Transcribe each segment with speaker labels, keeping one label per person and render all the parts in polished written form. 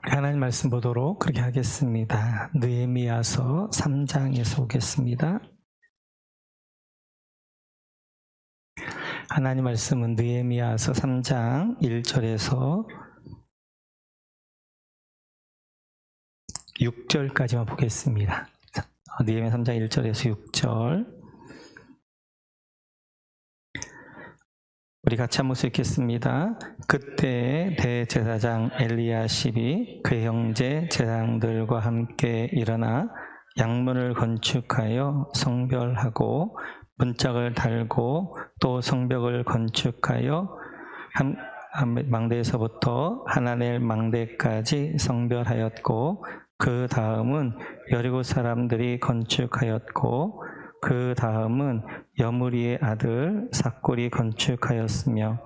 Speaker 1: 하나님 말씀 보도록 그렇게 하겠습니다. 느헤미야서 3장에서 보겠습니다. 하나님 말씀은 느헤미야서 3장 1절에서 6절까지만 보겠습니다. 느헤미야 3장 1절에서 6절. 우리 같이 한번 읽겠습니다. 그때 대제사장 엘리야십이 그의 형제 제사장들과 함께 일어나 양문을 건축하여 성별하고 문짝을 달고 또 성벽을 건축하여 망대에서부터 하나넬 망대까지 성별하였고 그 다음은 여리고 사람들이 건축하였고 그 다음은 여무리의 아들 삭골이 건축하였으며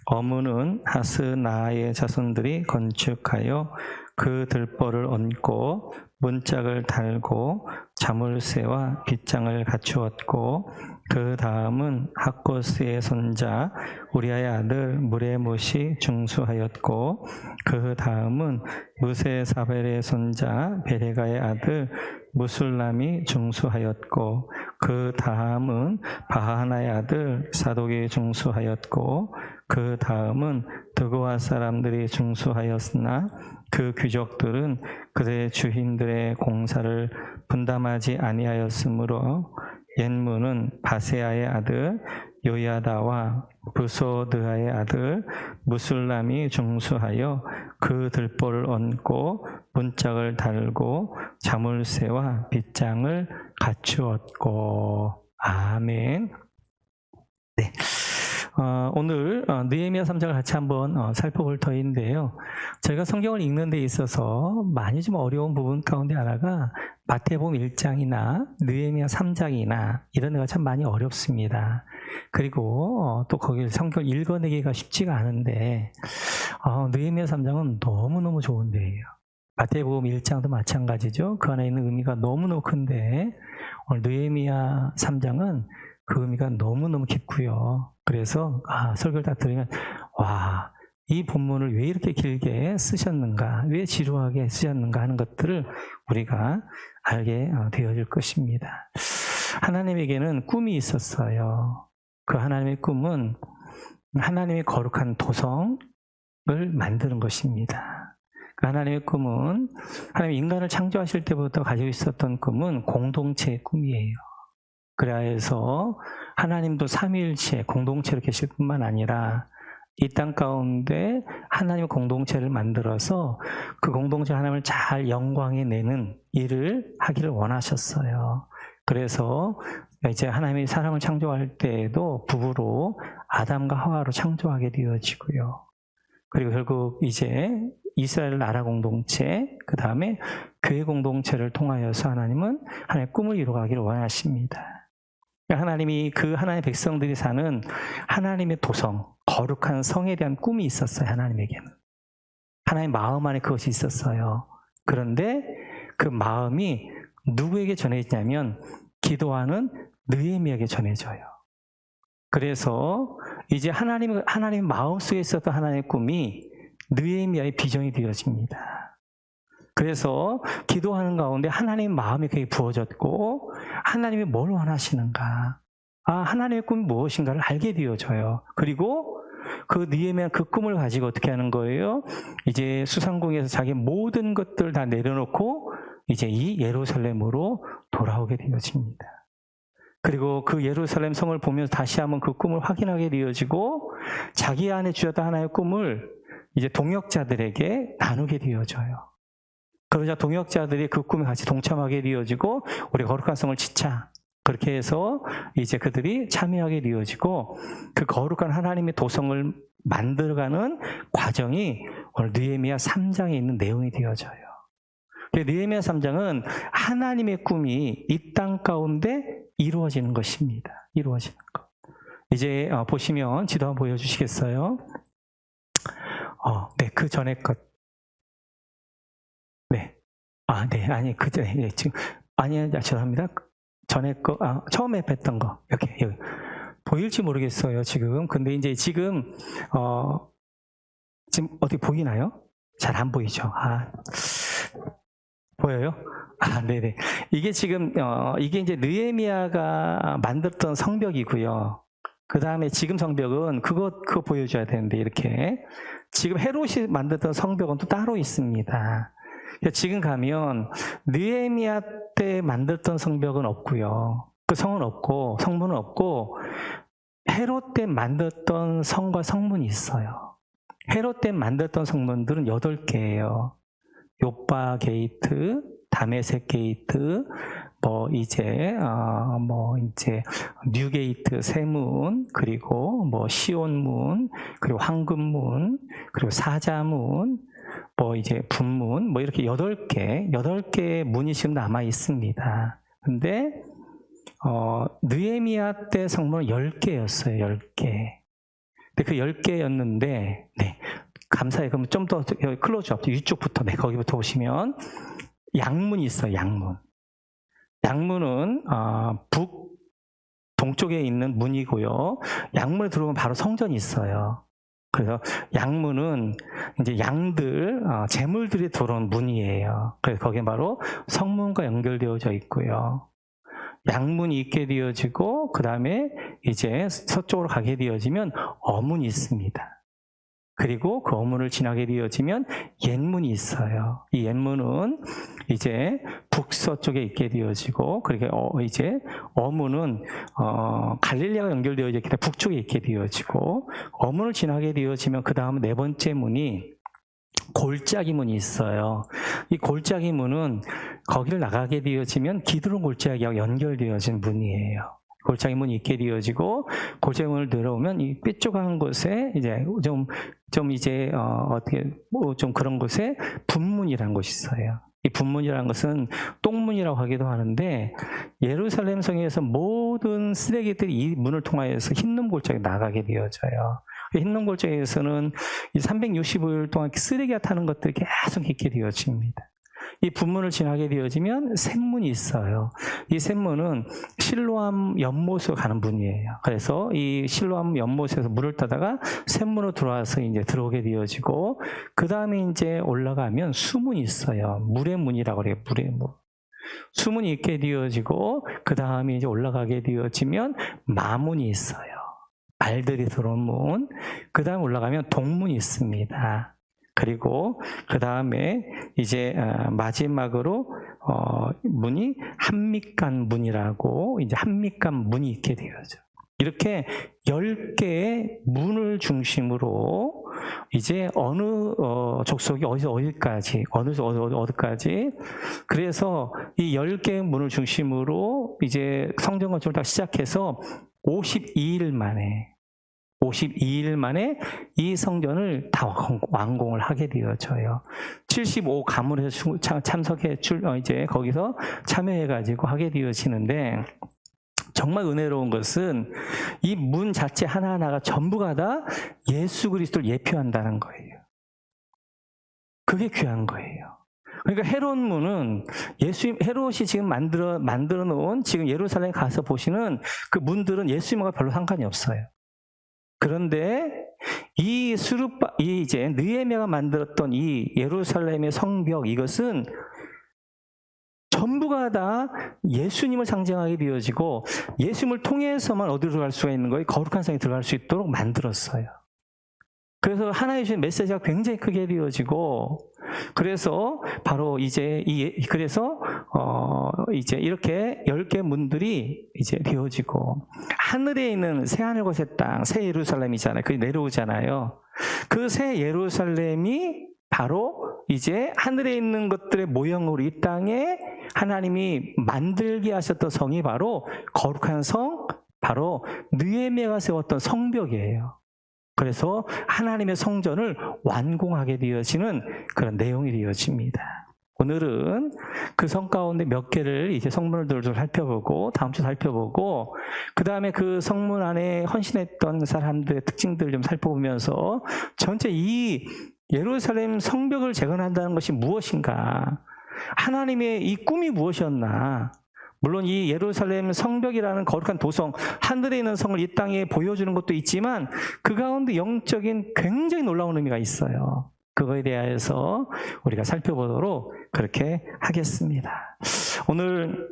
Speaker 1: 어문은 하스나의 자손들이 건축하여 그 들보를 얹고 문짝을 달고 자물쇠와 빗장을 갖추었고 그 다음은 학고스의 손자 우리아의 아들 무레못이 중수하였고 그 다음은 무세사벨의 손자 베레가의 아들 무술람이 중수하였고 그 다음은 바하나의 아들 사독이 중수하였고 그 다음은 드고아 사람들이 중수하였으나 그 귀족들은 그들의 주인들의 공사를 분담하지 아니하였으므로 옛문은 바세아의 아들 요야다와 부소드아의 아들 무술람이 중수하여 그 들보를 얹고 문짝을 달고 자물쇠와 빗장을 갖추었고. 아멘. 네. 오늘 느헤미야 3장을 같이 한번 살펴볼 터인데요. 저희가 성경을 읽는 데 있어서 많이 좀 어려운 부분 가운데 하나가 마태복음 1장이나 느헤미야 3장이나 이런 데가 참 많이 어렵습니다. 그리고 또 거기 성경을 읽어내기가 쉽지가 않은데 느헤미야 3장은 너무너무 좋은 데예요. 마태복음 1장도 마찬가지죠. 그 안에 있는 의미가 너무너무 큰데 오늘 느헤미야 3장은 그 의미가 너무너무 깊고요. 그래서 설교를 다 들으면 와, 이 본문을 왜 이렇게 길게 쓰셨는가, 왜 지루하게 쓰셨는가 하는 것들을 우리가 알게 되어질 것입니다. 하나님에게는 꿈이 있었어요. 그 하나님의 꿈은 하나님의 거룩한 도성을 만드는 것입니다. 그 하나님의 꿈은 하나님 인간을 창조하실 때부터 가지고 있었던 꿈은 공동체의 꿈이에요. 그래서 하나님도 삼위일체 공동체로 계실 뿐만 아니라 이 땅 가운데 하나님의 공동체를 만들어서 그 공동체 하나님을 잘 영광에 내는 일을 하기를 원하셨어요. 그래서 이제 하나님이 사람을 창조할 때에도 부부로 아담과 하와로 창조하게 되어지고요. 그리고 결국 이제 이스라엘 나라 공동체, 그 다음에 교회 공동체를 통하여서 하나님은 하나님의 꿈을 이루어가기를 원하십니다. 하나님이 그 하나님의 백성들이 사는 하나님의 도성, 거룩한 성에 대한 꿈이 있었어요. 하나님에게는. 하나님의 마음 안에 그것이 있었어요. 그런데 그 마음이 누구에게 전해지냐면 기도하는 느헤미야에게 전해져요. 그래서 이제 하나님의 마음속에 있었던 하나님의 꿈이 느헤미야의 비전이 되어집니다. 그래서 기도하는 가운데 하나님의 마음이 그에게 부어졌고 하나님이 뭘 원하시는가, 하나님의 꿈이 무엇인가를 알게 되어져요. 그리고 그 느헤미야 그 꿈을 가지고 어떻게 하는 거예요? 이제 수상궁에서 자기 모든 것들을 다 내려놓고 이제 이 예루살렘으로 돌아오게 되어집니다. 그리고 그 예루살렘 성을 보면서 다시 한번 그 꿈을 확인하게 되어지고 자기 안에 주었던 하나의 꿈을 이제 동역자들에게 나누게 되어져요. 그러자 동역자들이 그 꿈에 같이 동참하게 되어지고 우리 거룩한 성을 짓자. 그렇게 해서 이제 그들이 참여하게 되어지고 그 거룩한 하나님의 도성을 만들어가는 과정이 오늘 느헤미야 3장에 있는 내용이 되어져요. 느헤미야 3장은 하나님의 꿈이 이 땅 가운데 이루어지는 것입니다. 이루어지는 것. 이제 보시면 지도 한번 보여주시겠어요? 네, 그 전에 것. 네. 네, 아니, 네, 지금, 죄송합니다. 전에 거, 처음에 뵀던 거, 여기. 보일지 모르겠어요, 지금. 근데 이제 지금 어디 보이나요? 잘 안 보이죠? 보여요? 네네. 이게 지금, 이게 이제 느헤미야가 만들었던 성벽이고요. 그 다음에 지금 성벽은 그거 보여줘야 되는데, 이렇게. 지금 헤롯이 만들었던 성벽은 또 따로 있습니다. 지금 가면 느헤미야 때 만들었던 성벽은 없고요. 그 성은 없고, 성문은 없고, 헤롯 때 만들었던 성과 성문이 있어요. 헤롯 때 만들었던 성문들은 8개예요. 요빠 게이트, 다메섹 게이트, 뉴 게이트, 세문, 그리고 시온문, 그리고 황금문, 그리고 사자문, 분문, 이렇게 8개의 문이 지금 남아 있습니다. 근데, 느헤미야 때 성문은 10개였어요, 10개. 근데 그 10개였는데, 네. 감사해요. 그럼 좀 더 클로즈업, 위쪽부터, 네, 거기부터 보시면, 양문이 있어요, 양문. 양문은, 동쪽에 있는 문이고요. 양문에 들어오면 바로 성전이 있어요. 그래서 양문은 이제 양들, 재물들이 들어온 문이에요. 그래서 거기에 바로 성문과 연결되어져 있고요. 양문이 있게 되어지고, 그 다음에 이제 서쪽으로 가게 되어지면 어문이 있습니다. 그리고 그 어문을 지나게 되어지면 옛문이 있어요. 이 옛문은 이제 북서쪽에 있게 되어지고, 그리고 이제 어문은 갈릴리아가 연결되어져 있기 때문에 북쪽에 있게 되어지고, 어문을 지나게 되어지면 그 다음 4번째 문이 골짜기 문이 있어요. 이 골짜기 문은 거기를 나가게 되어지면 기드론 골짜기하고 연결되어진 문이에요. 골짜기 문이 있게 되어지고, 골짜기 문을 들어오면 이 삐쪽한 곳에 이제 좀 그런 곳에 분문이라는 곳이 있어요. 이 분문이라는 것은 똥문이라고 하기도 하는데, 예루살렘 성에서 모든 쓰레기들이 이 문을 통하여서 흰놈 골짜기에 나가게 되어져요. 흰놈 골짜기에서는 365일 동안 쓰레기가 타는 것들이 계속 있게 되어집니다. 이 분문을 지나게 되어지면 샘문이 있어요. 이 샘문은 실로암 연못으로 가는 문이에요. 그래서 이 실로암 연못에서 물을 따다가 샘문으로 들어와서 이제 들어오게 되어지고, 그 다음에 이제 올라가면 수문이 있어요. 물의 문이라고 그래요. 물의 문. 수문이 있게 되어지고, 그 다음에 이제 올라가게 되어지면 마문이 있어요. 알들이 들어온 문. 그 다음에 올라가면 동문이 있습니다. 그리고 그 다음에 이제 마지막으로 문이 한믹간 문이라고, 이제 한믹간 문이 있게 되어져. 이렇게 10개의 문을 중심으로 이제 어느 족속이 어디서 어디까지, 어디까지. 그래서 이 10개의 문을 중심으로 이제 성전 건축을 딱 시작해서 52일 만에 이 성전을 다 완공을 하게 되어져요. 75가문에서 이제 거기서 참여해가지고 하게 되어지는데, 정말 은혜로운 것은 이 문 자체 하나하나가 전부가 다 예수 그리스도를 예표한다는 거예요. 그게 귀한 거예요. 그러니까 헤롯문은 헤롯이 지금 만들어 놓은, 지금 예루살렘 가서 보시는 그 문들은 예수님과 별로 상관이 없어요. 그런데 이제 느헤미야가 만들었던 이 예루살렘의 성벽, 이것은 전부가 다 예수님을 상징하게 되어지고, 예수님을 통해서만 어디로 들어갈 수가 있는 거예요? 거룩한 성에 들어갈 수 있도록 만들었어요. 그래서 하나의 주신 메시지가 굉장히 크게 되어지고, 그래서 바로 이제 이제 이렇게 10개 문들이 이제 되어지고, 하늘에 있는 새 하늘과 새 땅, 새 예루살렘이잖아요. 그게 내려오잖아요. 그 새 예루살렘이 바로 이제 하늘에 있는 것들의 모형으로 이 땅에 하나님이 만들게 하셨던 성이 바로 거룩한 성, 바로 느헤미야가 세웠던 성벽이에요. 그래서 하나님의 성전을 완공하게 되어지는 그런 내용이 되어집니다. 오늘은 그 성 가운데 몇 개를 이제 성문을 좀 살펴보고, 다음 주 살펴보고, 그 다음에 그 성문 안에 헌신했던 사람들의 특징들을 좀 살펴보면서 전체 이 예루살렘 성벽을 재건한다는 것이 무엇인가? 하나님의 이 꿈이 무엇이었나? 물론 이 예루살렘 성벽이라는 거룩한 도성, 하늘에 있는 성을 이 땅에 보여주는 것도 있지만, 그 가운데 영적인 굉장히 놀라운 의미가 있어요. 그거에 대해서 우리가 살펴보도록 그렇게 하겠습니다. 오늘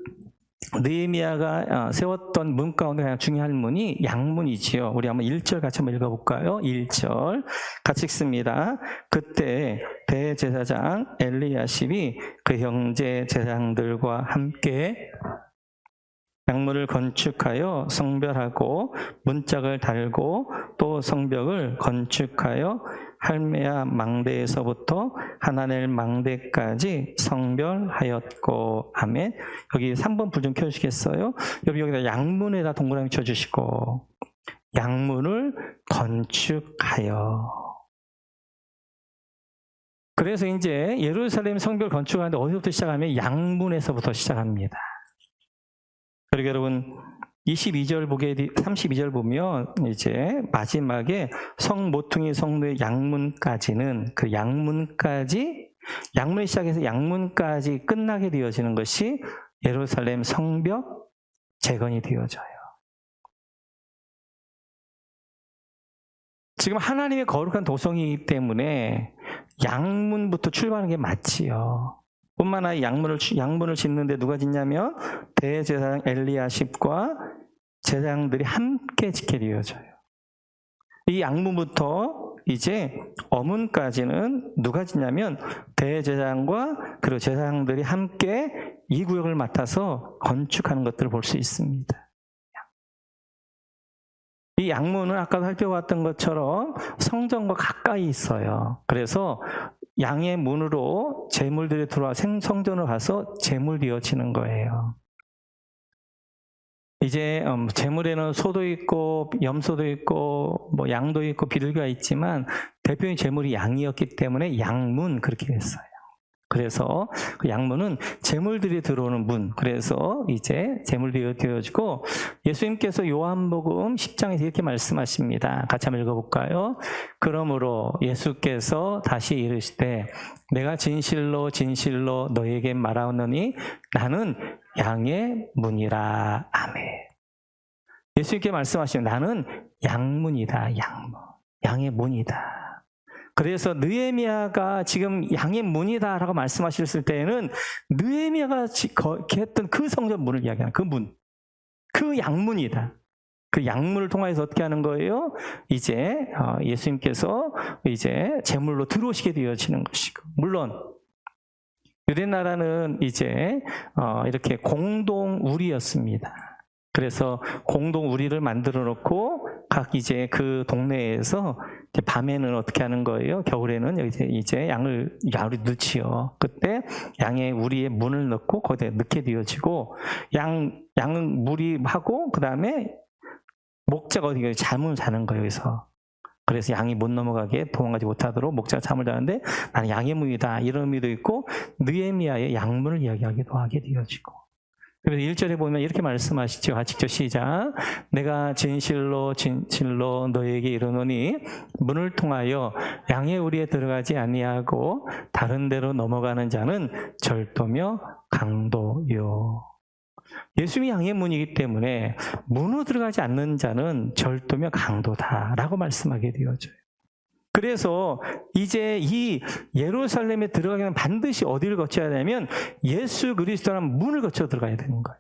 Speaker 1: 느헤미야가 세웠던 문 가운데 가장 중요한 문이 양문이지요. 우리 한번 1절 같이 한번 읽어볼까요? 1절 같이 읽습니다. 그때 대제사장 엘리야십이 그 형제 제사장들과 함께 양문을 건축하여 성별하고 문짝을 달고 또 성벽을 건축하여 할메야 망대에서부터 하나넬 망대까지 성별하였고. 아멘. 여기 3번 불 좀 켜주시겠어요? 여기다 양문에다 동그라미 쳐주시고 양문을 건축하여. 그래서 이제 예루살렘 성벽 건축하는데 어디서부터 시작하면 양문에서부터 시작합니다. 그리고 여러분 32절 보면 이제 마지막에 성 모퉁이 성로의 양문까지는 그 양문이 시작해서 양문까지 끝나게 되어지는 것이 예루살렘 성벽 재건이 되어져요. 지금 하나님의 거룩한 도성이기 때문에 양문부터 출발하는 게 맞지요. 뿐만 아니라 양문을 짓는데 누가 짓냐면 대제사장 엘리야십과 제사장들이 함께 짓게 되어져요. 이 양문부터 이제 어문까지는 누가 짓냐면 대제사장과 그리고 제사장들이 함께 이 구역을 맡아서 건축하는 것들을 볼 수 있습니다. 이 양문은 아까 살펴봤던 것처럼 성전과 가까이 있어요. 그래서 양의 문으로 제물들이 들어와 성전으로 가서 제물 되어지는 거예요. 이제 제물에는 소도 있고 염소도 있고 뭐 양도 있고 비둘기가 있지만 대표적인 제물이 양이었기 때문에 양문 그렇게 됐어요. 그래서 그 양문은 제물들이 들어오는 문. 그래서 이제 제물들이 되어지고 예수님께서 요한복음 10장에서 이렇게 말씀하십니다. 같이 한번 읽어볼까요? 그러므로 예수께서 다시 이르시되 내가 진실로 진실로 너에게 말하노니 나는 양의 문이라. 아멘. 예수님께 말씀하시면 나는 양문이다. 양문. 양의 문이다. 그래서 느헤미야가 지금 양의 문이다라고 말씀하셨을 때에는 느헤미야가 했던 그 성전 문을 이야기하는 그 문, 그 양문이다. 그 양문을 통해서 어떻게 하는 거예요? 이제 예수님께서 이제 제물로 들어오시게 되어지는 것이고, 물론 유대 나라는 이제 이렇게 공동 우리였습니다. 그래서 공동 우리를 만들어 놓고 각 이제 그 동네에서 이제 밤에는 어떻게 하는 거예요? 겨울에는 이제 양을 넣지요. 그때 양의 우리에 문을 넣고 거기에 넣게 되어지고 양은 무리하고 그 다음에 목자가 어디 잠을 자는 거예요. 여기서. 그래서 양이 못 넘어가게 도망가지 못하도록 목자가 잠을 자는데 나는 양의 문이다 이런 의미도 있고 느헤미야의 양문을 이야기하기도 하게 되어지고. 그래서 1절에 보면 이렇게 말씀하시죠. 같이 읽죠. 시작. 내가 진실로 진실로 너에게 이르노니 문을 통하여 양의 우리에 들어가지 아니하고 다른 데로 넘어가는 자는 절도며 강도요. 예수님이 양의 문이기 때문에 문으로 들어가지 않는 자는 절도며 강도다라고 말씀하게 되어져요. 그래서 이제 이 예루살렘에 들어가기는 반드시 어디를 거쳐야 되냐면 예수 그리스도라는 문을 거쳐 들어가야 되는 거예요.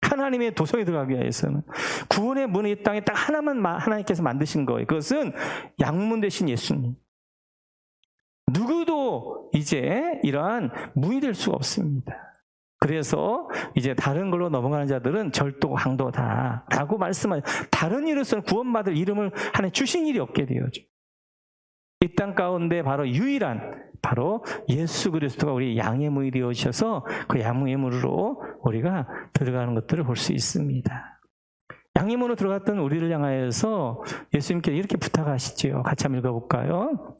Speaker 1: 하나님의 도성에 들어가기 위해서는 구원의 문이 이 땅에 딱 하나만 하나님께서 만드신 거예요. 그것은 양문 대신 예수님. 누구도 이제 이러한 문이 될 수가 없습니다. 그래서 이제 다른 걸로 넘어가는 자들은 절도 강도다라고 말씀하죠. 다른 이로서는 구원받을 이름을 하나님 주신 일이 없게 되어져. 이 땅 가운데 바로 유일한 바로 예수 그리스도가 우리 양의 문이 되어주셔서 그 양의 문으로 우리가 들어가는 것들을 볼 수 있습니다. 양의 문으로 들어갔던 우리를 향하여서 예수님께서 이렇게 부탁하시죠. 같이 한번 읽어볼까요?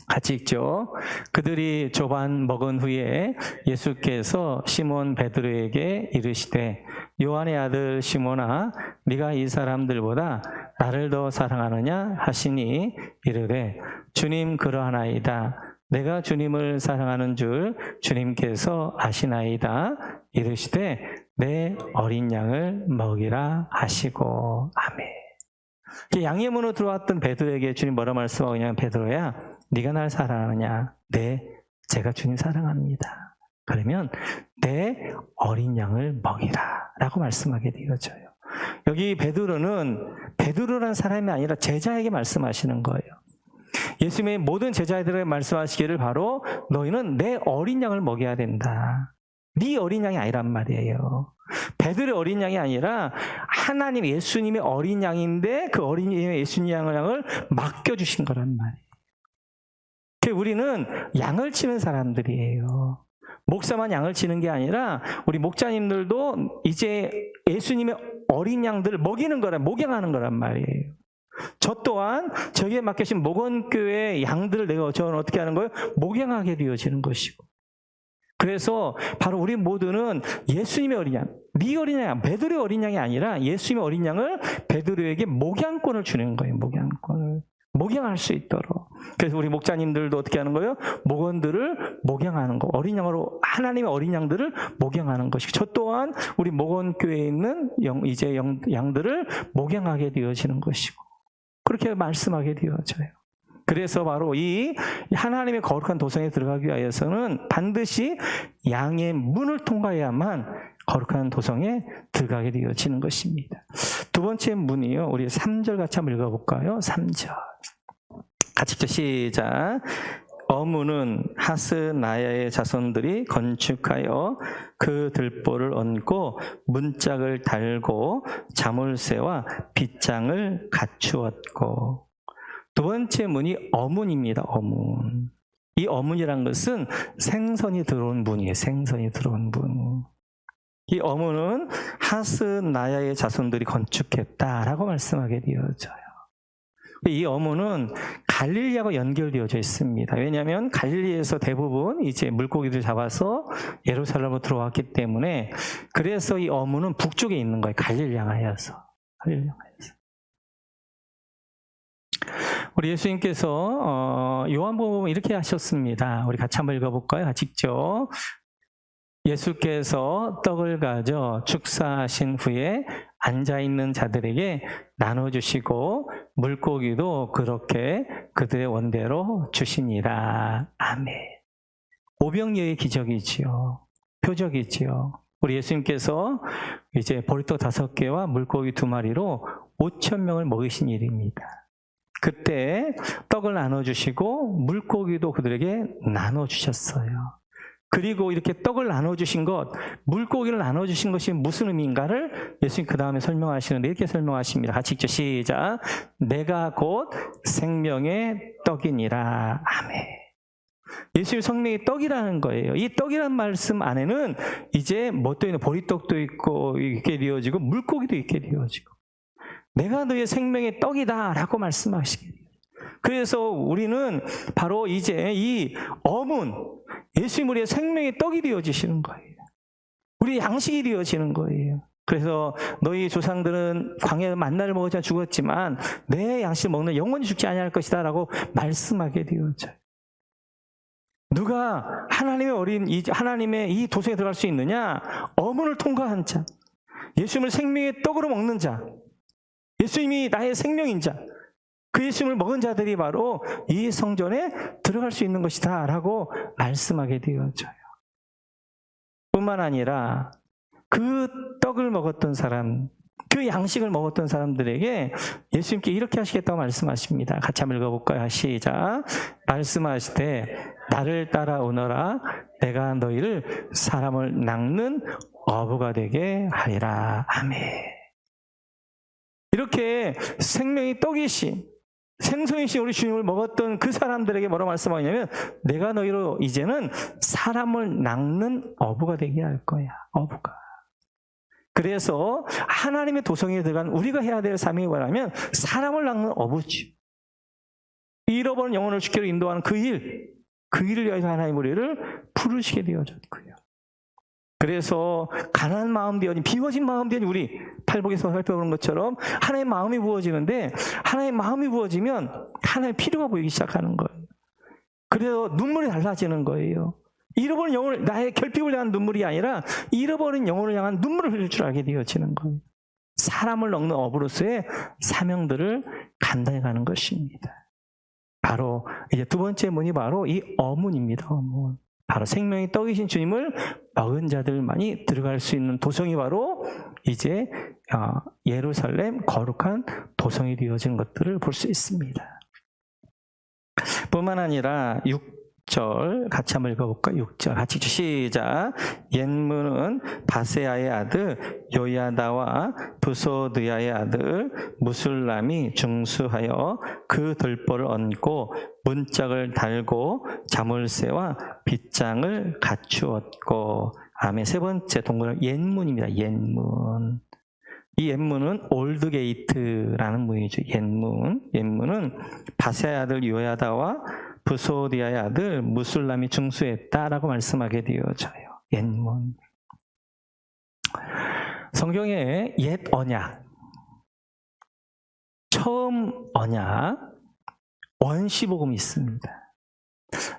Speaker 1: 같이 읽죠. 그들이 조반 먹은 후에 예수께서 시몬 베드로에게 이르시되 요한의 아들 시몬아 네가 이 사람들보다 나를 더 사랑하느냐 하시니 이르되 주님 그러하나이다. 내가 주님을 사랑하는 줄 주님께서 아시나이다. 이르시되 내 어린 양을 먹이라 하시고. 아멘. 양의 문으로 들어왔던 베드로에게 주님 뭐라 말씀하냐면 베드로야 네가 날 사랑하느냐? 네, 제가 주님 사랑합니다. 그러면 내 어린 양을 먹이라 라고 말씀하게 되어져요. 여기 베드로라는 사람이 아니라 제자에게 말씀하시는 거예요. 예수님의 모든 제자들에게 말씀하시기를 바로 너희는 내 어린 양을 먹여야 된다. 네 어린 양이 아니란 말이에요. 베드로의 어린 양이 아니라 하나님 예수님의 어린 양인데 그 어린 예수님 양을 맡겨주신 거란 말이에요. 우리는 양을 치는 사람들이에요. 목사만 양을 치는 게 아니라 우리 목자님들도 이제 예수님의 어린 양들을 먹이는 거란, 목양하는 거란 말이에요. 저 또한 저기에 맡겨진 목원교회 양들을 내가 저는 어떻게 하는 거예요? 목양하게 되어지는 것이고. 그래서 바로 우리 모두는 예수님의 어린 양, 네 어린 양, 베드로의 어린 양이 아니라 예수님의 어린 양을 베드로에게 목양권을 주는 거예요. 목양권을. 목양할 수 있도록. 그래서 우리 목자님들도 어떻게 하는 거예요? 목원들을 목양하는 거. 어린 양으로 하나님의 어린 양들을 목양하는 것이고, 저 또한 우리 목원교회에 있는 양들을 목양하게 되어지는 것이고, 그렇게 말씀하게 되어져요. 그래서 바로 이 하나님의 거룩한 도성에 들어가기 위해서는 반드시 양의 문을 통과해야만 거룩한 도성에 들어가게 되어지는 것입니다. 두 번째 문이요. 우리 3절 같이 한번 읽어볼까요? 3절. 같이 읽죠. 시작. 어문은 하스나야의 자손들이 건축하여 그 들보를 얹고 문짝을 달고 자물쇠와 빗장을 갖추었고. 두 번째 문이 어문입니다. 어문. 이 어문이란 것은 생선이 들어온 문이에요. 생선이 들어온 문. 이 어문은 하스나야의 자손들이 건축했다라고 말씀하게 되어져요. 이 어문은 갈릴리하고 연결되어져 있습니다. 왜냐하면 갈릴리에서 대부분 이제 물고기들 잡아서 예루살렘으로 들어왔기 때문에, 그래서 이 어문은 북쪽에 있는 거예요. 갈릴리 향하여서. 우리 예수님께서 요한복음 이렇게 하셨습니다. 우리 같이 한번 읽어볼까요? 같이 읽죠. 예수께서 떡을 가져 축사하신 후에 앉아있는 자들에게 나눠주시고 물고기도 그렇게 그들의 원대로 주시니라. 아멘. 오병이어의 기적이지요. 표적이지요. 우리 예수님께서 이제 보리떡 5개와 물고기 2마리로 5,000명을 먹이신 일입니다. 그때 떡을 나눠주시고 물고기도 그들에게 나눠주셨어요. 그리고 이렇게 떡을 나눠주신 것, 물고기를 나눠주신 것이 무슨 의미인가를 예수님 그 다음에 설명하시는데 이렇게 설명하십니다. 같이 읽죠. 시작. 내가 곧 생명의 떡이니라. 아멘. 예수님 생명의 떡이라는 거예요. 이 떡이라는 말씀 안에는 이제 뭣도 있는 보리떡도 있고 있게 되어지고 물고기도 있게 되어지고, 내가 너의 생명의 떡이다 라고 말씀하시게 돼요. 그래서 우리는 바로 이제 이 어문, 예수님 우리의 생명의 떡이 되어지시는 거예요. 우리의 양식이 되어지는 거예요. 그래서 너희 조상들은 광야에서 만나를 먹으자 죽었지만 내 양식을 먹는 영원히 죽지 아니할 것이다 라고 말씀하게 되어져요. 누가 하나님의 이 도성에 들어갈 수 있느냐? 어문을 통과한 자, 예수님을 생명의 떡으로 먹는 자, 예수님이 나의 생명인 자, 그 예수님을 먹은 자들이 바로 이 성전에 들어갈 수 있는 것이다 라고 말씀하게 되어져요. 뿐만 아니라 그 떡을 먹었던 사람, 그 양식을 먹었던 사람들에게 예수님께 이렇게 하시겠다고 말씀하십니다. 같이 한번 읽어볼까요? 시작. 말씀하시되 나를 따라오너라. 내가 너희를 사람을 낚는 어부가 되게 하리라. 아멘. 이렇게 생명이 떡이신, 생선이신 우리 주님을 먹었던 그 사람들에게 뭐라고 말씀하냐면 내가 너희로 이제는 사람을 낚는 어부가 되게 할 거야. 어부가. 그래서 하나님의 도성에 들어간 우리가 해야 될 사명이 뭐냐면 사람을 낚는 어부지. 잃어버린 영혼을 주께로 인도하는 그 일을 위해서 하나님 우리를 부르시게 되어졌고요. 그래서 가난한 마음 되어진, 비워진 마음 되어진 우리 팔복에서 살펴보는 것처럼 하나님의 마음이 부어지는데, 하나님의 마음이 부어지면 하나님의 필요가 보이기 시작하는 거예요. 그래서 눈물이 달라지는 거예요. 잃어버린 영혼을, 나의 결핍을 향한 눈물이 아니라 잃어버린 영혼을 향한 눈물을 흘릴 줄 알게 되어지는 거예요. 사람을 낚는 어부로서의 사명들을 감당해 가는 것입니다. 바로 이제 두 번째 문이 바로 이 어문입니다. 어문. 바로 생명의 떡이신 주님을 먹은 자들만이 들어갈 수 있는 도성이 바로 이제 예루살렘 거룩한 도성이 되어진 것들을 볼 수 있습니다. 뿐만 아니라 6절 같이 한번 읽어볼까요? 6절 같이 시작. 옛문은 바세아의 아들 요야다와 부소드야의 아들 무술람이 중수하여 그 들보를 얹고 문짝을 달고 자물쇠와 빗장을 갖추었고. 아멘. 세 번째 동그라미 옛문입니다. 옛문. 이 옛문은 올드게이트라는 문이죠. 옛문은 바세아의 아들 요야다와 부소디아의 아들 무술람이 중수했다라고 말씀하게 되어져요. 옛문. 성경에 옛 언약, 처음 언약, 원시복음이 있습니다.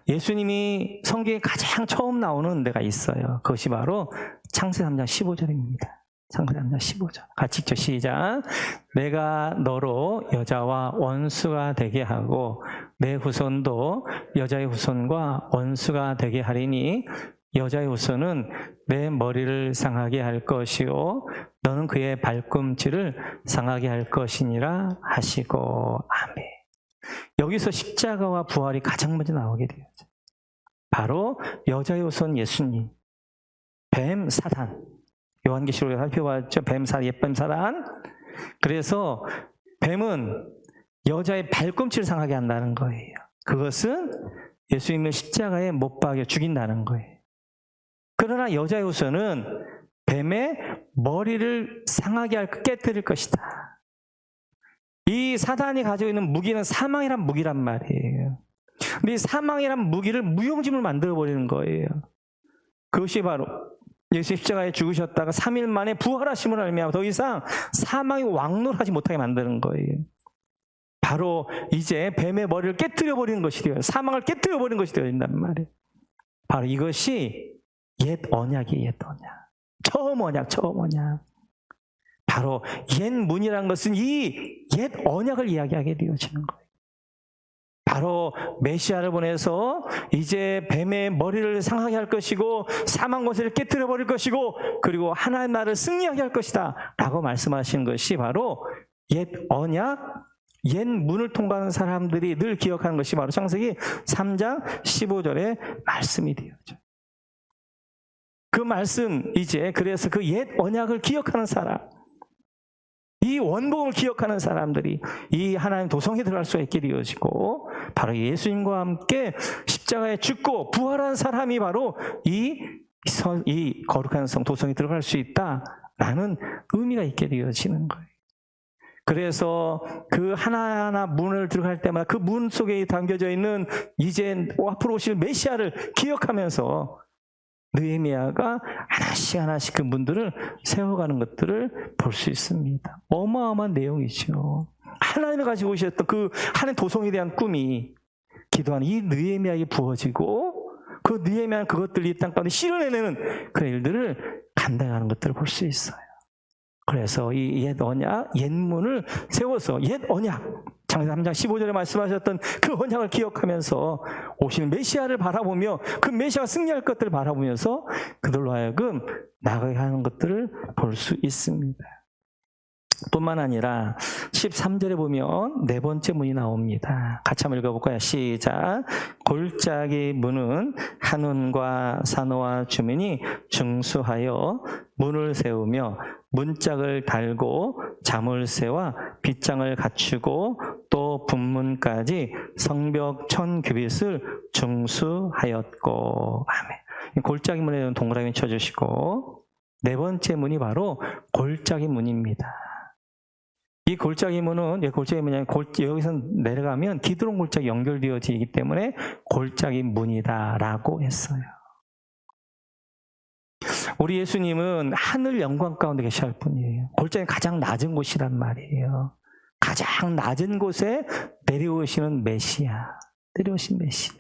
Speaker 1: 예수님이 성경에 가장 처음 나오는 데가 있어요. 그것이 바로 창세기 3장 15절입니다. 창세기 3장 15절. 같이 읽죠. 시작. 내가 너로 여자와 원수가 되게 하고 내 후손도 여자의 후손과 원수가 되게 하리니 여자의 후손은 내 머리를 상하게 할 것이요 너는 그의 발꿈치를 상하게 할 것이니라 하시고. 아멘. 여기서 십자가와 부활이 가장 먼저 나오게 되었죠. 바로 여자의 후손 예수님, 뱀 사단. 요한계시록에 살펴봤죠. 옛뱀 사단. 그래서 뱀은 여자의 발꿈치를 상하게 한다는 거예요. 그것은 예수님을 십자가에 못 박여 죽인다는 거예요. 그러나 여자의 후손은 뱀의 머리를 상하게 깨뜨릴 것이다. 이 사단이 가지고 있는 무기는 사망이란 무기란 말이에요. 근데 이 사망이란 무기를 무용지물 만들어버리는 거예요. 그것이 바로 예수 십자가에 죽으셨다가 3일 만에 부활하심을 알미하고 더 이상 사망이 왕노하지 못하게 만드는 거예요. 바로 이제 뱀의 머리를 깨뜨려버리는 것이 되어요. 사망을 깨뜨려버리는 것이 되어진단 말이에요. 바로 이것이 옛 언약이에요. 옛 언약. 처음 언약. 바로 옛 문이라는 것은 이 옛 언약을 이야기하게 되어지는 거예요. 바로 메시아를 보내서 이제 뱀의 머리를 상하게 할 것이고 사망 권세를 깨뜨려 버릴 것이고 그리고 하나님 나라를 승리하게 할 것이다 라고 말씀하신 것이 바로 옛 언약, 옛 문을 통과하는 사람들이 늘 기억하는 것이 바로 창세기 3장 15절의 말씀이 되어져. 그 말씀 이제 그래서 그 옛 언약을 기억하는 사람, 이 원복을 기억하는 사람들이 이 하나님 도성에 들어갈 수 있게 되어지고 바로 예수님과 함께 십자가에 죽고 부활한 사람이 바로 이 거룩한 성 도성에 들어갈 수 있다라는 의미가 있게 되어지는 거예요. 그래서 그 하나하나 문을 들어갈 때마다 그 문 속에 담겨져 있는 이제 앞으로 오실 메시아를 기억하면서 느헤미야가 하나씩 그 문들을 세워가는 것들을 볼 수 있습니다. 어마어마한 내용이죠. 하나님이 가지고 오셨던 그 하나님 도성에 대한 꿈이 기도하는 이 느헤미야에게 부어지고 그 느헤미야는 그것들을 이 땅 가운데 실현해내는 그런 일들을 감당하는 것들을 볼 수 있어요. 그래서 이 옛 언약, 옛 문을 세워서 옛 언약, 창세기 3장 15절에 말씀하셨던 그 언약을 기억하면서 오시는 메시아를 바라보며 그 메시아가 승리할 것들을 바라보면서 그들로 하여금 나가게 하는 것들을 볼 수 있습니다. 뿐만 아니라 13절에 보면 네 번째 문이 나옵니다. 같이 한번 읽어볼까요? 시작. 골짜기 문은 한운과 산호와 주민이 중수하여 문을 세우며 문짝을 달고 자물쇠와 빗장을 갖추고 또 분문까지 성벽 1000규빗을 중수하였고. 아멘. 골짜기 문에 동그라미 쳐주시고 네 번째 문이 바로 골짜기 문입니다. 이 골짜기 문은 여기서 내려가면 기드론 골짜기 연결되어지기 때문에 골짜기 문이다라고 했어요. 우리 예수님은 하늘 영광 가운데 계실 분이에요. 골짜기 가장 낮은 곳이란 말이에요. 가장 낮은 곳에 내려오시는 메시아, 내려오신 메시아.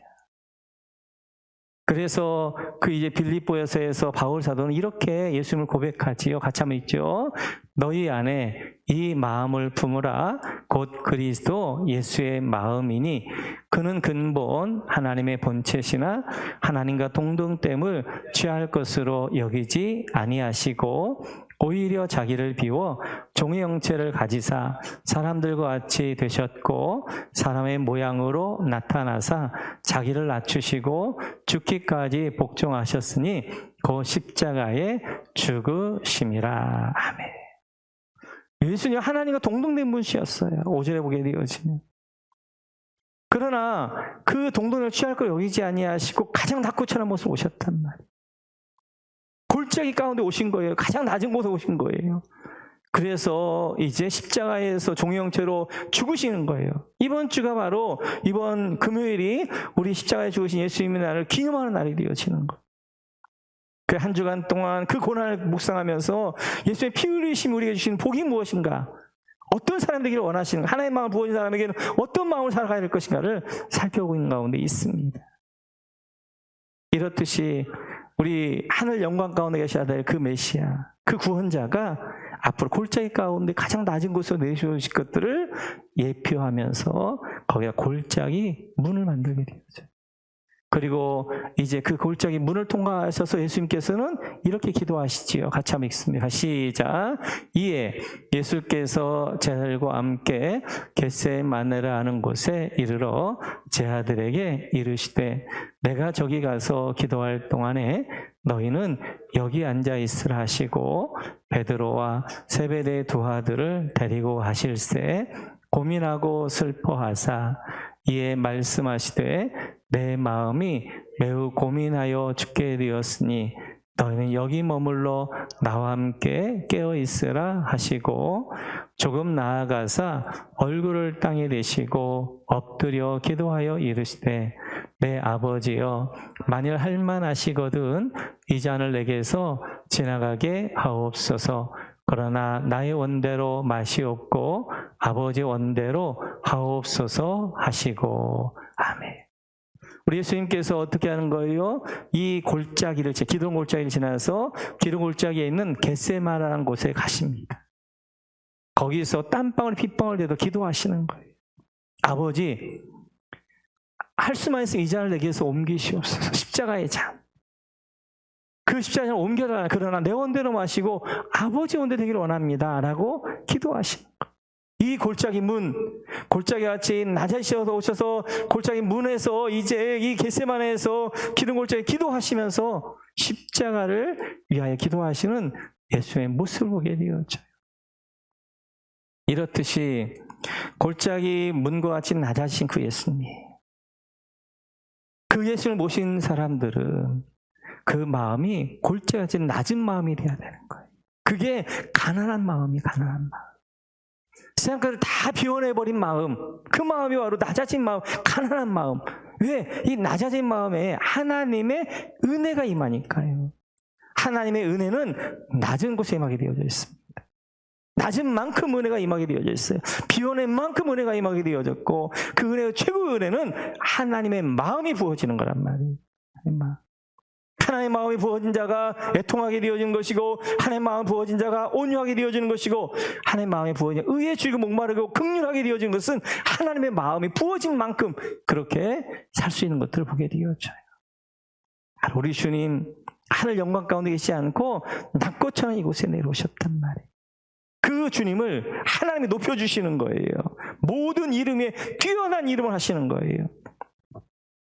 Speaker 1: 그래서 그 이제 빌립보에서 바울 사도는 이렇게 예수님을 고백하지요. 같이 한번 읽죠. 너희 안에 이 마음을 품으라. 곧 그리스도 예수의 마음이니 그는 근본 하나님의 본체시나 하나님과 동등됨을 취할 것으로 여기지 아니하시고 오히려 자기를 비워 종의 형체를 가지사 사람들과 같이 되셨고 사람의 모양으로 나타나사 자기를 낮추시고 죽기까지 복종하셨으니 그 십자가에 죽으심이라. 아멘. 예수님 하나님과 동등된 분이셨어요. 5절에 보게 되어지면. 그러나 그 동등을 취할 걸 여기지 아니하시고 가장 낮고 천한 모습으로 오셨단 말이에요. 골짜기 가운데 오신 거예요. 가장 낮은 곳에 오신 거예요. 그래서 이제 십자가에서 종의 형체로 죽으시는 거예요. 이번 주가 바로 이번 금요일이 우리 십자가에 죽으신 예수님의 날을 기념하는 날이 되어지는 거예요. 그 한 주간 동안 그 고난을 묵상하면서 예수의 피 흘리심이 우리에게 주신 복이 무엇인가? 어떤 사람 되기를 원하시는가? 하나님의 마음을 부어진 사람에게는 어떤 마음을 살아가야 될 것인가를 살펴보고 있는 가운데 있습니다. 이렇듯이 우리 하늘 영광 가운데 계셔야 될 그 메시아, 그 구원자가 앞으로 골짜기 가운데 가장 낮은 곳으로 내주실 것들을 예표하면서 거기가 골짜기 문을 만들게 되죠. 그리고 이제 그 골짜기 문을 통과하셔서 예수님께서는 이렇게 기도하시지요. 같이 한번 읽습니다. 시작. 이에 예수께서 제자들과 함께 겟세마네라 하는 곳에 이르러 제자들에게 이르시되 내가 저기 가서 기도할 동안에 너희는 여기 앉아 있으라 하시고 베드로와 세베대의 두 아들을 데리고 가실새 고민하고 슬퍼하사 이에 말씀하시되 내 마음이 매우 고민하여 죽게 되었으니 너희는 여기 머물러 나와 함께 깨어 있으라 하시고 조금 나아가사 얼굴을 땅에 대시고 엎드려 기도하여 이르시되 내 아버지여 만일 할만하시거든 이 잔을 내게서 지나가게 하옵소서. 그러나 나의 원대로 마시옵고 아버지 원대로 하옵소서 하시고. 아멘. 우리 예수님께서 어떻게 하는 거예요? 이 골짜기를, 기드론 골짜기를 지나서 기드론 골짜기에 있는 겟세마네라는 곳에 가십니다. 거기서 땀방울 핏방울 돼도 기도하시는 거예요. 아버지, 할 수만 있으면 이 잔을 내게서 옮기시옵소서. 십자가의 잔. 그 십자가를 옮겨라. 그러나 내 원대로 마시고 아버지 원대로 되기를 원합니다. 라고 기도하시는 거예요. 이 골짜기 문, 골짜기 같이 낮아지셔서 오셔서 골짜기 문에서 이제 이 겟세마네에서 기름 골짜기 기도하시면서 십자가를 위하여 기도하시는 예수의 모습을 보게 되었죠. 이렇듯이 골짜기 문과 같이 낮아지신 그 예수님, 그 예수를 모신 사람들은 그 마음이 골짜기 낮은 마음이 돼야 되는 거예요. 그게 가난한 마음이 가난한 마음. 세상 것을 다 비워내버린 마음, 그 마음이 바로 낮아진 마음, 가난한 마음. 왜? 이 낮아진 마음에 하나님의 은혜가 임하니까요. 하나님의 은혜는 낮은 곳에 임하게 되어져 있습니다. 낮은 만큼 은혜가 임하게 되어져 있어요. 비워낸 만큼 은혜가 임하게 되어졌고 그 은혜의 최고의 은혜는 하나님의 마음이 부어지는 거란 말이에요. 하나님의 마음이 부어진 자가 애통하게 되어지는 것이고 하나님의 마음이 부어진 자가 온유하게 되어지는 것이고 하나님의 마음이 부어진 의에 줄이고 목마르고 긍휼하게 되어지는 것은 하나님의 마음이 부어진 만큼 그렇게 살 수 있는 것들을 보게 되어져요. 우리 주님 하늘 영광 가운데 계시지 않고 낮고 천한 이곳에 내려오셨단 말이에요. 그 주님을 하나님이 높여주시는 거예요. 모든 이름에 뛰어난 이름을 하시는 거예요.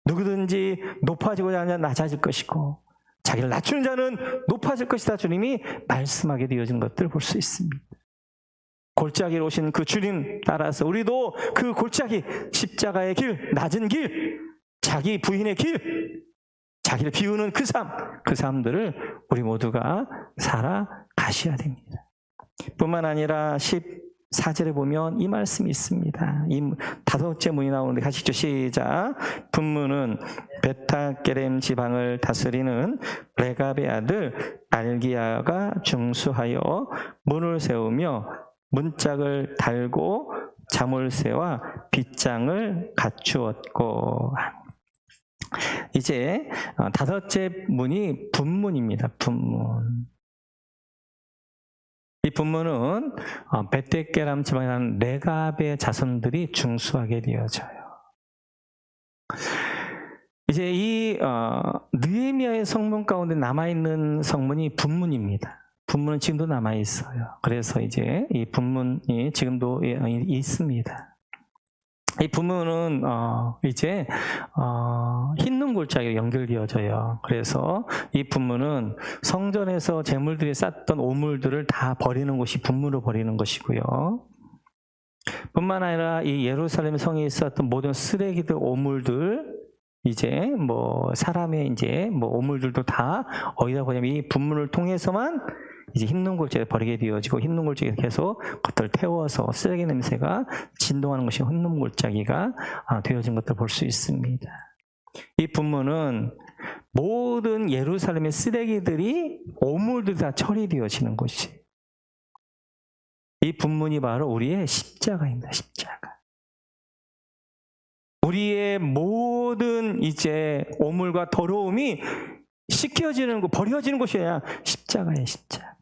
Speaker 1: 누구든지 높아지고자 하는 자는 낮아질 것이고 자기를 낮추는 자는 높아질 것이다. 주님이 말씀하게 되어진 것들을 볼 수 있습니다. 골짜기로 오신 그 주님 따라서 우리도 그 골짜기, 십자가의 길, 낮은 길, 자기 부인의 길, 자기를 비우는 그 삶들을 우리 모두가 살아가셔야 됩니다. 뿐만 아니라 14절에 보면 이 말씀이 있습니다. 이 다섯째 문이 나오는데 같이 읽죠. 시작. 분문은 베타게렘 지방을 다스리는 레갑의 아들 알기야가 중수하여 문을 세우며 문짝을 달고 자물쇠와 빗장을 갖추었고. 이제 다섯째 문이 분문입니다. 분문. 이 분문은 베떼게람 지방이라는 레갑의 자손들이 중수하게 되어져요. 이제 이 느헤미야의 성문 가운데 남아있는 성문이 분문입니다. 분문은 지금도 남아있어요. 그래서 이제 이 분문이 지금도 있습니다. 이 분문은 이제 흰눈 골짜기로 연결되어져요. 그래서 이 분문은 성전에서 제물들이 쌓던 오물들을 다 버리는 곳이 분문으로 버리는 것이고요. 뿐만 아니라 이 예루살렘 성에 있었던 모든 쓰레기들, 오물들, 이제 사람의 이제 오물들도 다 어디다 버리냐면 이 분문을 통해서만 이제 흰눈 골짜기에 버리게 되어지고, 흰눈 골짜기에 계속 그것들을 태워서 쓰레기 냄새가 진동하는 것이 흰눈 골짜기가 되어진 것들을 볼 수 있습니다. 이 분문은 모든 예루살렘의 쓰레기들이, 오물들이 다 처리되어지는 곳이, 이 분문이 바로 우리의 십자가입니다. 십자가. 우리의 모든 이제 오물과 더러움이 씻겨지는 거, 버려지는 것이 아니라 십자가예요, 십자가.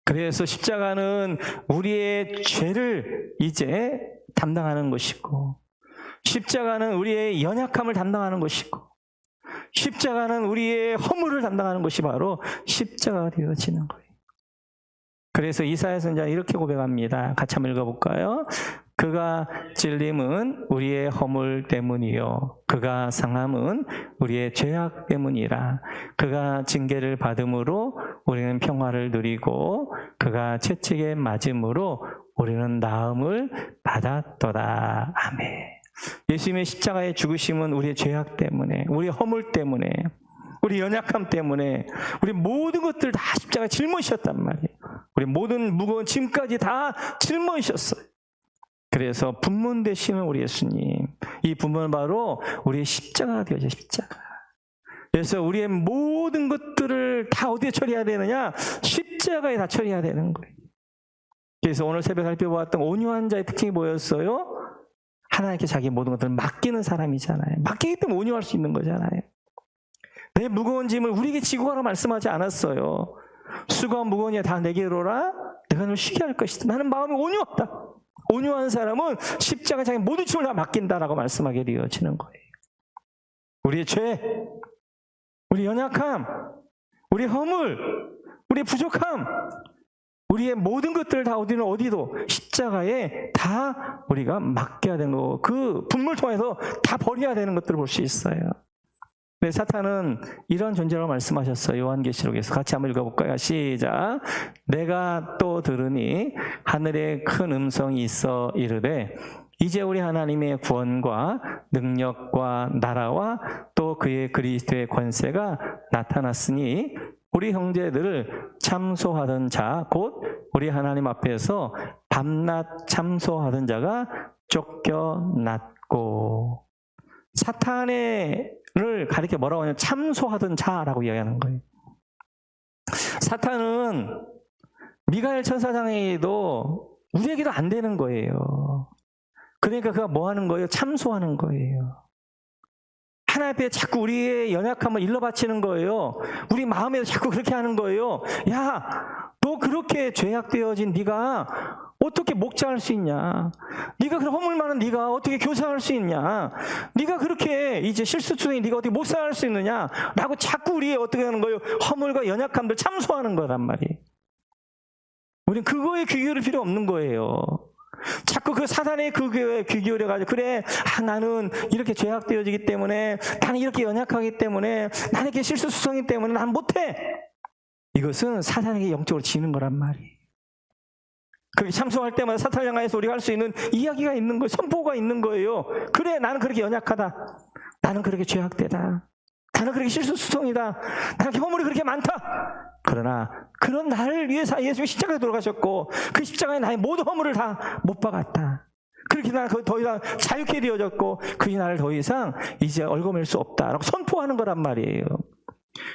Speaker 1: 그래서 십자가는 우리의 죄를 이제 담당하는 것이고, 십자가는 우리의 연약함을 담당하는 것이고, 십자가는 우리의 허물을 담당하는 것이 바로 십자가가 되어지는 거예요. 그래서 이사야 선지자는 이렇게 고백합니다. 같이 한번 읽어볼까요? 그가 찔림은 우리의 허물 때문이요, 그가 상함은 우리의 죄악 때문이라. 그가 징계를 받음으로 우리는 평화를 누리고, 그가 채찍에 맞음으로 우리는 나음을 받았도다. 아멘. 예수님의 십자가의 죽으심은 우리의 죄악 때문에, 우리의 허물 때문에, 우리 연약함 때문에, 우리 모든 것들 다 십자가에 짊어지셨단 말이에요. 우리 모든 무거운 짐까지 다 짊어지셨어요. 그래서 분문 되시는 우리 예수님, 이 분문은 바로 우리의 십자가가 되어져, 십자가. 그래서 우리의 모든 것들을 다 어디에 처리해야 되느냐? 십자가에 다 처리해야 되는 거예요. 그래서 오늘 새벽 살펴보았던 온유한 자의 특징이 뭐였어요? 하나님께 자기 모든 것들을 맡기는 사람이잖아요. 맡기기 때문에 온유할 수 있는 거잖아요. 내 무거운 짐을 우리에게 지고 가라 말씀하지 않았어요. 수고와 무거운 일 다 내게로라, 내가 널 쉬게 할 것이다. 나는 마음이 온유하다. 온유한 사람은 십자가 자기 모든 짐을 다 맡긴다라고 말씀하게 되어지는 거예요. 우리의 죄, 우리 연약함, 우리 허물, 우리 부족함, 우리의 모든 것들을 다 어디도 십자가에 다 우리가 맡겨야 되는 거, 그 분물 통해서 다 버려야 되는 것들을 볼 수 있어요. 네, 사탄은 이런 존재라고 말씀하셨어요. 요한계시록에서 같이 한번 읽어볼까요? 시작. 내가 또 들으니 하늘에 큰 음성이 있어 이르되, 이제 우리 하나님의 구원과 능력과 나라와 또 그의 그리스도의 권세가 나타났으니 우리 형제들을 참소하던 자, 곧 우리 하나님 앞에서 밤낮 참소하던 자가 쫓겨났고. 사탄을 가리켜 뭐라고 하냐면 참소하던 자라고 이야기하는 거예요. 사탄은 미가엘 천사장에도 우리에게도 안 되는 거예요. 그러니까 그가 뭐 하는 거예요? 참소하는 거예요. 하나님 앞에 자꾸 우리의 연약함을 일러바치는 거예요. 우리 마음에도 자꾸 그렇게 하는 거예요. 야, 너 그렇게 죄악되어진 네가 어떻게 목자할 수 있냐? 네가 그런 허물 많은 네가 어떻게 교사할 수 있냐? 네가 그렇게 이제 실수투성이 네가 어떻게 목사할 수 있느냐? 라고 자꾸 우리의 어떻게 하는 거예요? 허물과 연약함들 참소하는 거란 말이에요. 우리는 그거에 귀 기울일 필요 없는 거예요. 자꾸 그 사단의 그 귀 기울여가지고, 그래, 나는 이렇게 죄악되어지기 때문에, 나는 이렇게 연약하기 때문에, 나는 이렇게 실수수성이기 때문에 난 못해. 이것은 사단에게 영적으로 지는 거란 말이에요. 그렇게 참소할 때마다 사탄을 향해서 우리가 할 수 있는 이야기가 있는 거예요. 선포가 있는 거예요. 그래, 나는 그렇게 연약하다. 나는 그렇게 죄악되다. 나는 그렇게 실수수성이다. 나는 허물이 그렇게 많다. 그러나 그런 나를 위해서 예수님이 십자가에 돌아가셨고, 그 십자가에 나의 모든 허물을 다 못 박았다. 그렇게 나는 더 이상 자유케 되어졌고, 그이 나를 더 이상 이제 얽어맬 수 없다라고 선포하는 거란 말이에요.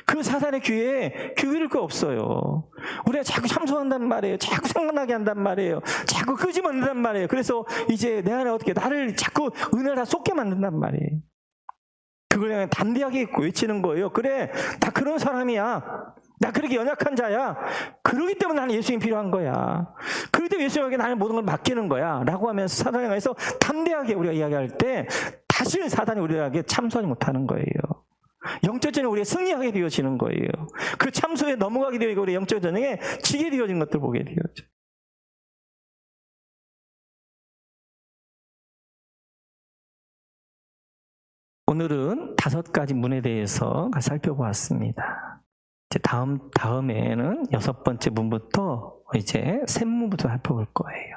Speaker 1: 그 사단의 귀에 귀 기울일 거 없어요. 우리가 자꾸 참소한단 말이에요. 자꾸 생각나게 한단 말이에요. 자꾸 끄집어낸단 말이에요. 그래서 이제 내 안에 어떻게 나를 자꾸 은혜를 다 쏟게 만든단 말이에요. 그걸 그냥 담대하게 외치는 거예요. 그래, 나 그런 사람이야. 나 그렇게 연약한 자야. 그러기 때문에 나는 예수님이 필요한 거야. 그렇기 때문에 예수님에게 나는 모든 걸 맡기는 거야. 라고 하면서 사단에 의해서 담대하게 우리가 이야기할 때 다시는 사단이 우리에게 참소하지 못하는 거예요. 영적 전쟁에 우리가 승리하게 되어지는 거예요. 그 참소에 넘어가게 되고 우리 영적 전쟁에 지게 되어진 것들 보게 되어져. 오늘은 5가지 문에 대해서 살펴보았습니다. 이제 다음에는 6번째 문부터 이제 샘문부터 살펴볼 거예요.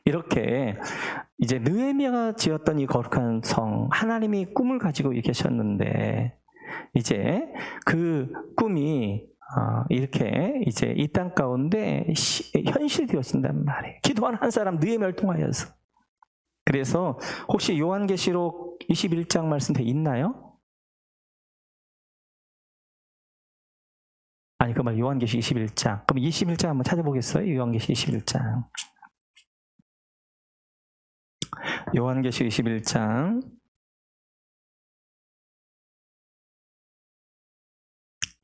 Speaker 1: 이렇게 이제 느헤미야가 지었던 이 거룩한 성, 하나님이 꿈을 가지고 계셨는데 이제 그 꿈이 이렇게 이제 이 땅 가운데 현실되어진단 말이에요. 기도하는 한 사람 느헤미야를 통하여서. 그래서 혹시 요한계시록 21장 말씀대 있나요? 아니, 그 말 요한계시 21장. 그럼 21장 한번 찾아보겠어요? 요한계시 21장. 요한계시 21장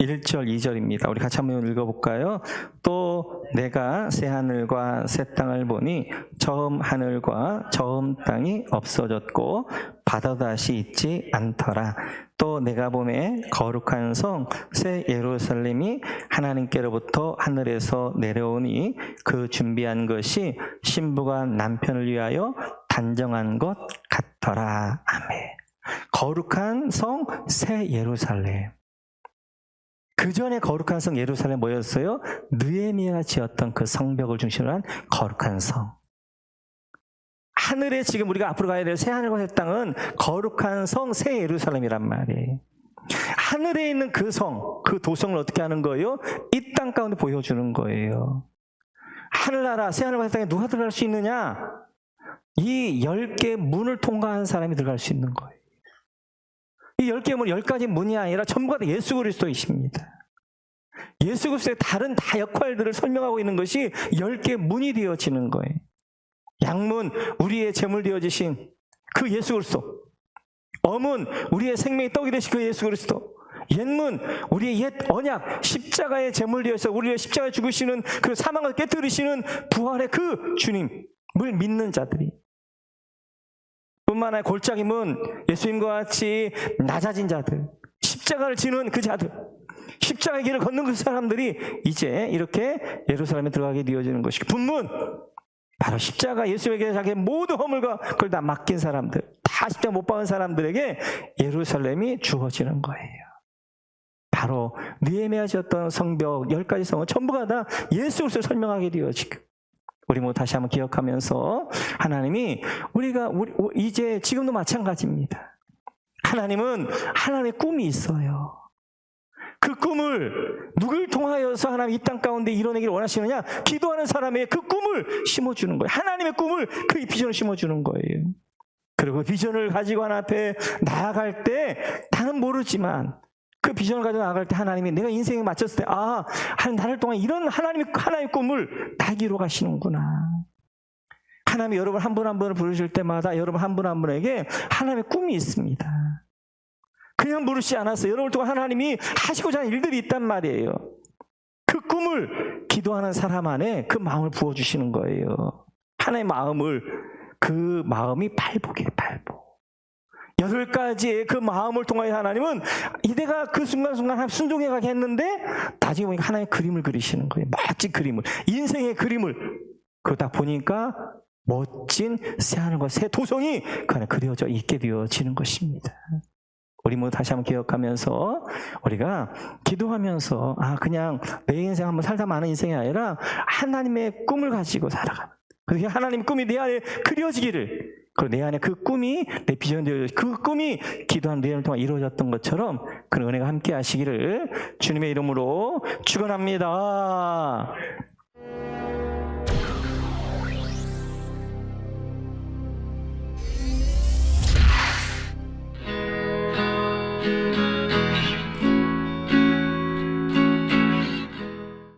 Speaker 1: 1절 2절입니다. 우리 같이 한번 읽어볼까요? 또 내가 새 하늘과 새 땅을 보니 처음 하늘과 처음 땅이 없어졌고 바다도 다시 있지 않더라. 또 내가 보매 거룩한 성 새 예루살렘이 하나님께로부터 하늘에서 내려오니 그 준비한 것이 신부가 남편을 위하여 단정한 것 같더라. 아멘. 거룩한 성 새 예루살렘. 그 전에 거룩한 성 예루살렘 뭐였어요? 느헤미야가 지었던 그 성벽을 중심으로 한 거룩한 성. 하늘에 지금 우리가 앞으로 가야 될 새 하늘과 새 땅은 거룩한 성 새 예루살렘이란 말이에요. 하늘에 있는 그 성, 그 도성을 어떻게 하는 거예요? 이 땅 가운데 보여주는 거예요. 하늘나라 새 하늘과 새 땅에 누가 들어갈 수 있느냐? 이 10개 문을 통과한 사람이 들어갈 수 있는 거예요. 이 10개 문, 10가지 문이 아니라 전부가 다 예수 그리스도이십니다. 예수 그리스도의 다른 다 역할들을 설명하고 있는 것이 10개 문이 되어지는 거예요. 양문, 우리의 제물 되어지신 그 예수 그리스도. 어문, 우리의 생명의 떡이 되신 그 예수 그리스도. 옛문, 우리의 옛 언약, 십자가의 제물 되어서 우리의 십자가에 죽으시는 그 사망을 깨뜨리시는 부활의 그 주님을 믿는 자들이. 뿐만 아니라 골짜기문, 예수님과 같이 낮아진 자들, 십자가를 지는 그 자들, 십자가의 길을 걷는 그 사람들이 이제 이렇게 예루살렘에 들어가게 되어지는 것이고, 분문, 바로 십자가 예수에게 자기의 모든 허물과 그걸 다 맡긴 사람들, 다 십자가 못 박은 사람들에게 예루살렘이 주어지는 거예요. 바로 느헤미야 지었던 성벽 10가지 성은 전부가 다 예수 그리스도를 설명하게 되어지고, 우리 모두 다시 한번 기억하면서 하나님이 우리가 이제 지금도 마찬가지입니다. 하나님은 하나님의 꿈이 있어요. 그 꿈을 누굴 통하여서 하나님 이 땅 가운데 이뤄내기를 원하시느냐? 기도하는 사람의 그 꿈을 심어주는 거예요. 하나님의 꿈을, 그 비전을 심어주는 거예요. 그리고 비전을 가지고 하나님 앞에 나아갈 때 나는 모르지만 그 비전을 가지고 나아갈 때 하나님이 내가 인생에 맞췄을 때 하나님 나를 통해 이런 하나님의 꿈을 나에게 이루어 가시는구나. 하나님이 여러분 한 분 한 분을 부르실 때마다 여러분 한 분 한 분에게 하나님의 꿈이 있습니다. 그냥 부르시지 않았어요. 여러분을 통해 하나님이 하시고자 하는 일들이 있단 말이에요. 그 꿈을 기도하는 사람 안에 그 마음을 부어주시는 거예요. 하나님의 마음을, 그 마음이 발복이에요. 발복. 8가지의 그 마음을 통하여 하나님은 이대가 그 순간순간 순종해 가게 했는데 나중에 보니까 하나님의 그림을 그리시는 거예요. 멋진 그림을, 인생의 그림을. 그러다 보니까 멋진 새 하늘과 새 도성이 그 안에 그려져 있게 되어지는 것입니다. 우리 모두 다시 한번 기억하면서 우리가 기도하면서 그냥 내 인생 한번 살다 마는 인생이 아니라 하나님의 꿈을 가지고 살아가는, 그렇게 하나님의 꿈이 내 안에 그려지기를, 그리고 내 안에 그 꿈이 내 비전이 되어지고 그 꿈이 기도한 내용을 통해 이루어졌던 것처럼 그런 은혜가 함께 하시기를 주님의 이름으로 축원합니다.